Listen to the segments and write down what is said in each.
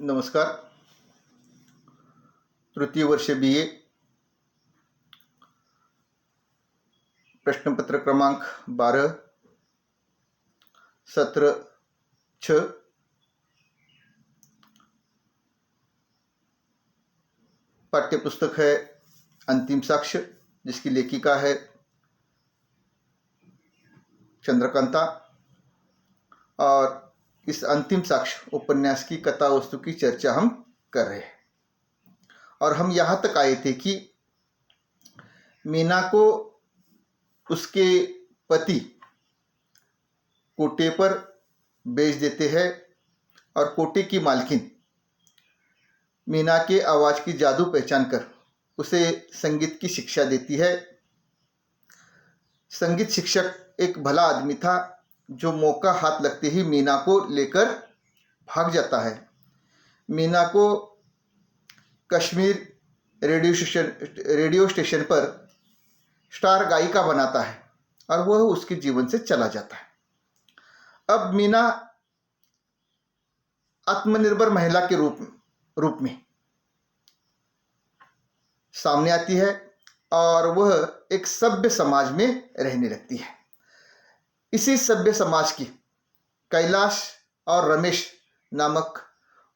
नमस्कार। तृतीय वर्ष BA, प्रश्नपत्र क्रमांक 12, सत्र 6। पाठ्यपुस्तक है अंतिम साक्ष्य, जिसकी लेखिका है चंद्रकांता, और इस अंतिम साक्ष्य उपन्यास की कथा वस्तु की चर्चा हम कर रहे हैं। और हम यहाँ तक आए थे कि मीना को उसके पति कोटे पर बेच देते हैं और कोटे की मालकिन मीना के आवाज़ की जादू पहचान कर उसे संगीत की शिक्षा देती है। संगीत शिक्षक एक भला आदमी था जो मौका हाथ लगते ही मीना को लेकर भाग जाता है। मीना को कश्मीर रेडियो स्टेशन पर स्टार गायिका बनाता है और वह उसके जीवन से चला जाता है। अब मीना आत्मनिर्भर महिला के रूप में सामने आती है और वह एक सभ्य समाज में रहने लगती है। इसी सभ्य समाज की कैलाश और रमेश नामक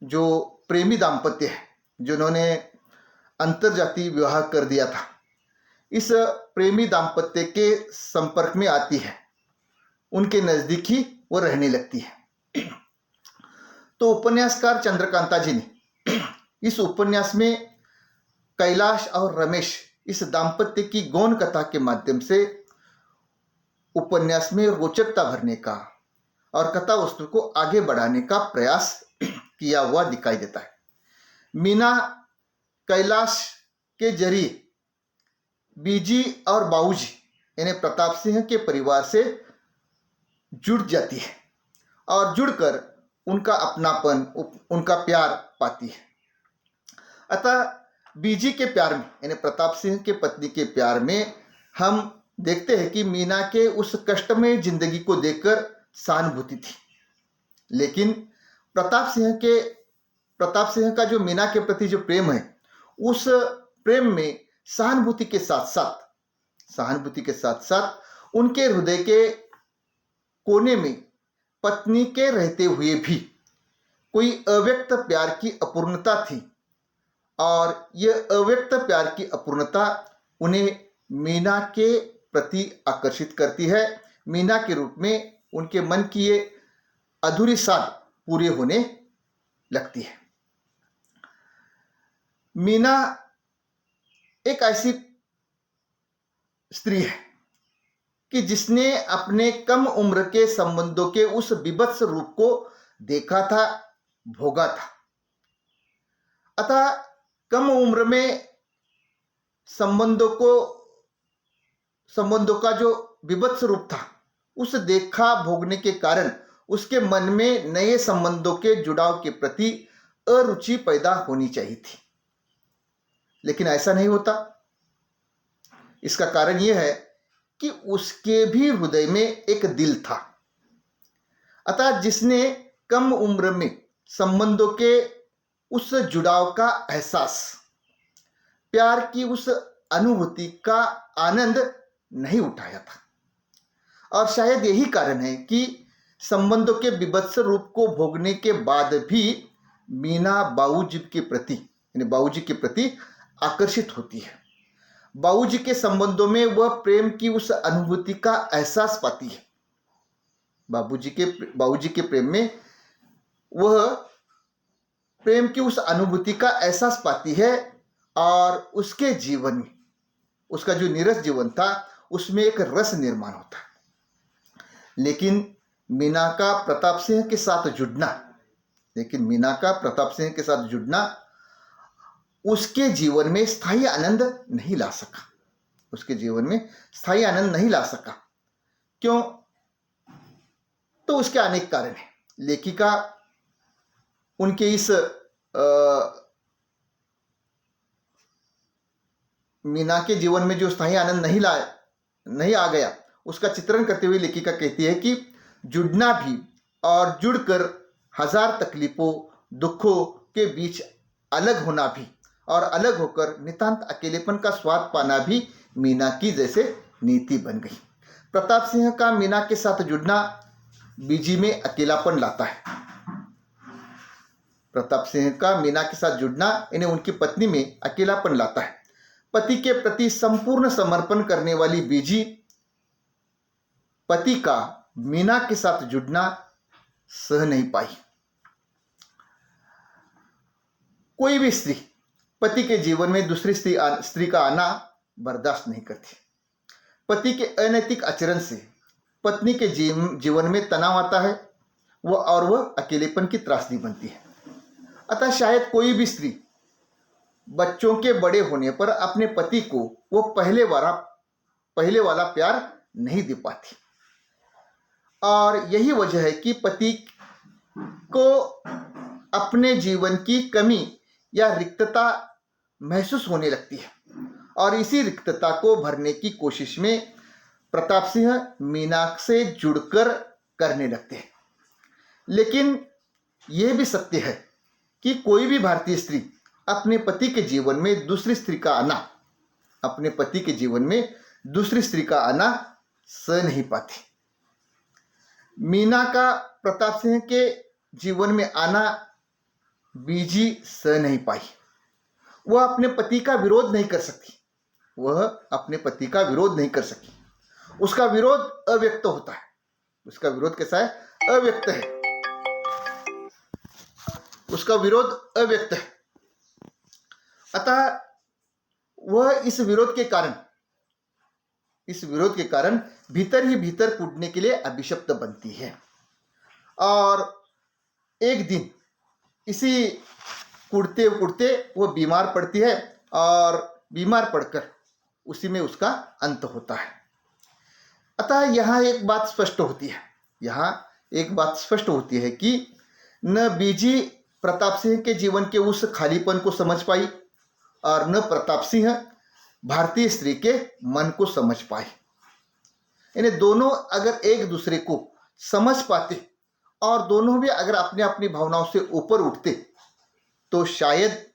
जो प्रेमी दाम्पत्य है, जिन्होंने अंतर्जातीय विवाह कर दिया था, इस प्रेमी दाम्पत्य के संपर्क में आती है, उनके नज़दीक ही वो रहने लगती है। तो उपन्यासकार चंद्रकांता जी ने इस उपन्यास में कैलाश और रमेश इस दाम्पत्य की गौण कथा के माध्यम से उपन्यास में रोचकता भरने का और कथा वस्तु को आगे बढ़ाने का प्रयास किया हुआ दिखाई देता है। मीना कैलाश के जरिए बीजी और बाऊजी यानी प्रताप सिंह के परिवार से जुड़ जाती है और जुड़कर उनका अपनापन, उनका प्यार पाती है। अतः बीजी के प्यार में यानी प्रताप सिंह के पत्नी के प्यार में हम देखते हैं कि मीना के उस कष्टमय जिंदगी को देखकर सहानुभूति थी, लेकिन प्रताप सिंह का जो मीना के प्रति जो प्रेम है, उस प्रेम में सहानुभूति के साथ साथ उनके हृदय के कोने में पत्नी के रहते हुए भी कोई अव्यक्त प्यार की अपूर्णता थी, और यह अव्यक्त प्यार की अपूर्णता उन्हें मीना के प्रति आकर्षित करती है। मीना के रूप में उनके मन की ये अधूरी साध पूरी होने लगती है। मीना एक ऐसी स्त्री है कि जिसने अपने कम उम्र के संबंधों के उस विभत्स रूप को देखा था, भोगा था। अतः कम उम्र में संबंधों का जो विभत्स रूप था, उस देखा भोगने के कारण उसके मन में नए संबंधों के जुड़ाव के प्रति अरुचि पैदा होनी चाहिए थी, लेकिन ऐसा नहीं होता। इसका कारण यह है कि उसके भी हृदय में एक दिल था। अतः जिसने कम उम्र में संबंधों के उस जुड़ाव का एहसास, प्यार की उस अनुभूति का आनंद नहीं उठाया था, और शायद यही कारण है कि संबंधों के विभत्स रूप को भोगने के बाद भी मीना बाऊजी के प्रति आकर्षित होती है। बाऊजी के संबंधों में वह प्रेम की उस अनुभूति का एहसास पाती है। बाऊजी के प्रेम में वह प्रेम की उस अनुभूति का एहसास पाती है, और उसके जीवन में, उसका जो नीरस जीवन था, उसमें एक रस निर्माण होता है। लेकिन मीना का प्रताप सिंह के साथ जुड़ना उसके जीवन में स्थायी आनंद नहीं ला सका। क्यों? तो उसके अनेक कारण हैं। लेखिका उनके इस मीना के जीवन में जो स्थायी आनंद नहीं आ गया, उसका चित्रण करते हुए लेखिका कहती है कि जुड़ना भी और जुड़कर हजार तकलीफों, दुखों के बीच अलग होना भी और अलग होकर नितांत अकेलेपन का स्वाद पाना भी मीना की जैसे नीति बन गई। प्रताप सिंह का मीना के साथ जुड़ना बीजी में अकेलापन लाता है। प्रताप सिंह का मीना के साथ जुड़ना इन्हें उनकी पत्नी में अकेलापन लाता है। पति के प्रति संपूर्ण समर्पण करने वाली बीजी पति का मीना के साथ जुड़ना सह नहीं पाई। कोई भी स्त्री पति के जीवन में दूसरी स्त्री का आना बर्दाश्त नहीं करती। पति के अनैतिक आचरण से पत्नी के जीवन में तनाव आता है वह अकेलेपन की त्रासदी बनती है। अतः शायद कोई भी स्त्री बच्चों के बड़े होने पर अपने पति को वो पहले वाला प्यार नहीं दे पाती और यही वजह है कि पति को अपने जीवन की कमी या रिक्तता महसूस होने लगती है और इसी रिक्तता को भरने की कोशिश में प्रताप सिंह मीना से जुड़कर करने लगते हैं। लेकिन यह भी सत्य है कि कोई भी भारतीय स्त्री अपने पति के जीवन में दूसरी स्त्री का आना सह नहीं पाती। मीना का प्रताप सिंह के जीवन में आना बीजी सह नहीं पाई। वह अपने पति का विरोध नहीं कर सकी। उसका विरोध अव्यक्त होता है। उसका विरोध कैसा है? अव्यक्त है। उसका विरोध अव्यक्त है। अतः वह इस विरोध के कारण भीतर ही भीतर कूटने के लिए अभिशप्त बनती है और एक दिन इसी कूटते कूटते वो बीमार पड़ती है और बीमार पड़कर उसी में उसका अंत होता है। अतः यहाँ एक बात स्पष्ट होती है कि न बीजी प्रताप सिंह के जीवन के उस खालीपन को समझ पाई और न प्रताप सिंह भारतीय स्त्री के मन को समझ पाए। इन्हें दोनों अगर एक दूसरे को समझ पाते और दोनों भी अगर अपनी अपनी भावनाओं से ऊपर उठते तो शायद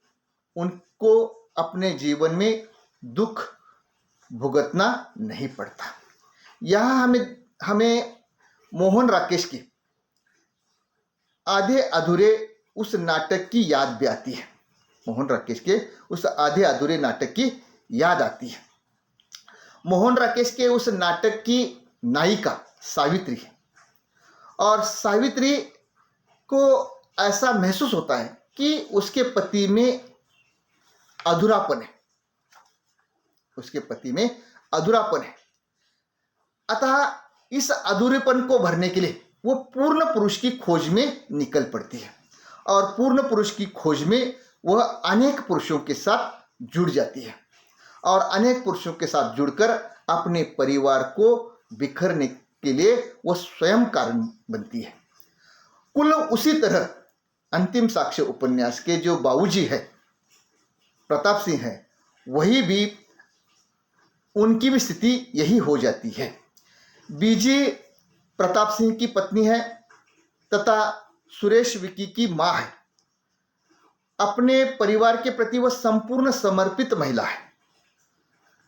उनको अपने जीवन में दुख भुगतना नहीं पड़ता। यहाँ हमें मोहन राकेश के आधे अधूरे उस नाटक की याद भी आती है। मोहन राकेश के उस आधे अधूरे नाटक की याद आती है। मोहन राकेश के उस नाटक की नायिका सावित्री है और सावित्री को ऐसा महसूस होता है कि उसके पति में अधूरापन है। अतः इस अधूरेपन को भरने के लिए वो पूर्ण पुरुष की खोज में निकल पड़ती है और पूर्ण पुरुष की खोज में वह अनेक पुरुषों के साथ जुड़ जाती है और अनेक पुरुषों के साथ जुड़कर अपने परिवार को बिखरने के लिए वह स्वयं कारण बनती है। कुल उसी तरह अंतिम साक्ष्य उपन्यास के जो बाबूजी है प्रताप सिंह है, वही भी उनकी भी स्थिति यही हो जाती है। बीजी प्रताप सिंह की पत्नी है तथा सुरेश विकी की मां है। अपने परिवार के प्रति वह संपूर्ण समर्पित महिला है।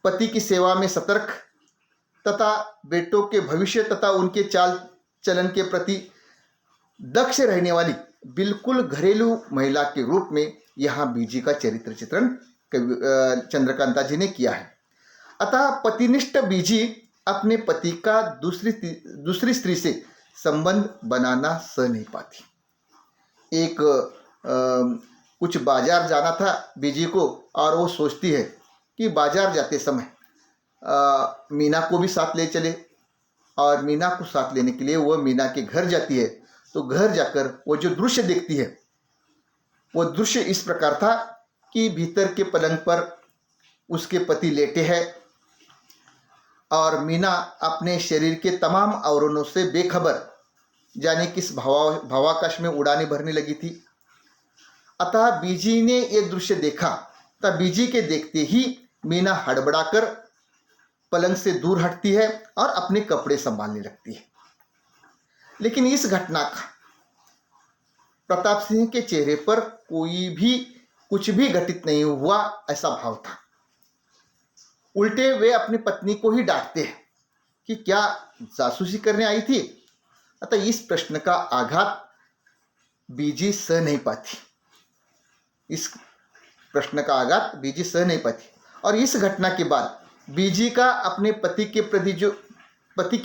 पति की सेवा में सतर्क तथा बेटों के भविष्य तथा उनके चाल चलन के प्रति दक्ष रहने वाली बिल्कुल घरेलू महिला के रूप में यहाँ बीजी का चरित्र चित्रण चंद्रकांता जी ने किया है। अतः पतिनिष्ठ बीजी अपने पति का दूसरी स्त्री से संबंध बनाना सह नहीं पाती। कुछ बाजार जाना था बीजी को और वो सोचती है कि बाजार जाते समय मीना को भी साथ ले चले और मीना को साथ लेने के लिए वह मीना के घर जाती है। तो घर जाकर वो जो दृश्य देखती है वो दृश्य इस प्रकार था कि भीतर के पलंग पर उसके पति लेटे हैं और मीना अपने शरीर के तमाम आवरणों से बेखबर जाने किस भावाकाश में उड़ाने भरने लगी थी। अतः बीजी ने ये दृश्य देखा तब बीजी के देखते ही मीना हड़बड़ाकर पलंग से दूर हटती है और अपने कपड़े संभालने लगती है। लेकिन इस घटना का प्रताप सिंह के चेहरे पर कोई भी कुछ भी घटित नहीं हुआ ऐसा भाव था। उल्टे वे अपनी पत्नी को ही डांटते हैं कि क्या जासूसी करने आई थी। अतः इस प्रश्न का आघात बीजी सह नहीं पाती, इस प्रश्न का आघात बीजी सह नहीं पाती। और इस घटना के बाद बीजी का अपने पति के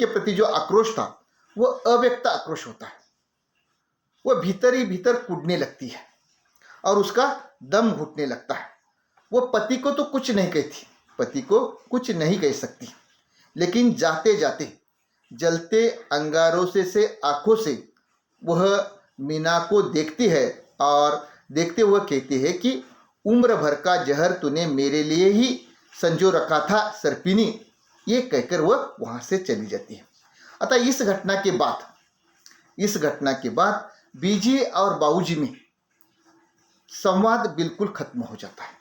प्रति जो आक्रोश था वो अव्यक्त आक्रोश होता है। वह भीतर ही भीतर कूदने लगती है और उसका दम घुटने लगता है। वो पति को तो कुछ नहीं कहती, पति को कुछ नहीं कह सकती, लेकिन जाते जाते जलते अंगारों से आंखों से वह मीना को देखती है और देखते हुए कहती है कि उम्र भर का जहर तूने मेरे लिए ही संजो रखा था सर्पिनी, ये कहकर वह वहां से चली जाती है। अतः इस घटना के बाद बीजी और बाबूजी में संवाद बिल्कुल खत्म हो जाता है।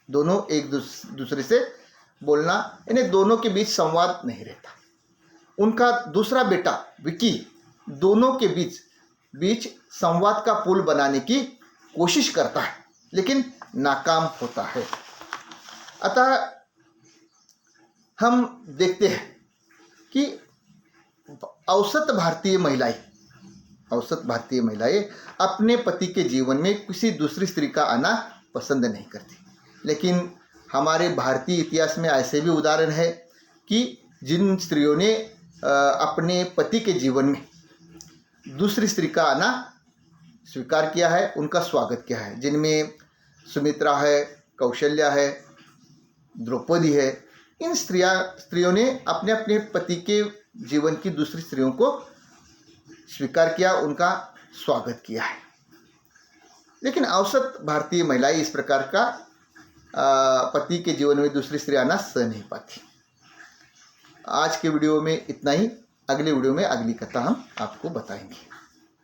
दोनों एक दूसरे से बोलना, इन्हें दोनों के बीच संवाद नहीं रहता। उनका दूसरा बेटा विकी दोनों के बीच संवाद का पुल बनाने की कोशिश करता है, लेकिन नाकाम होता है। अतः हम देखते हैं कि औसत भारतीय महिलाएं अपने पति के जीवन में किसी दूसरी स्त्री का आना पसंद नहीं करती। लेकिन हमारे भारतीय इतिहास में ऐसे भी उदाहरण है कि जिन स्त्रियों ने अपने पति के जीवन में दूसरी स्त्री का आना स्वीकार किया है, उनका स्वागत किया है, जिनमें सुमित्रा है, कौशल्या है, द्रौपदी है। इन स्त्रियों ने अपने अपने पति के जीवन की दूसरी स्त्रियों को स्वीकार किया, उनका स्वागत किया है। लेकिन औसत भारतीय महिलाएं इस प्रकार का पति के जीवन में दूसरी स्त्री आना सह नहीं पाती। आज के वीडियो में इतना ही। अगले वीडियो में अगली कथा हम आपको बताएंगे।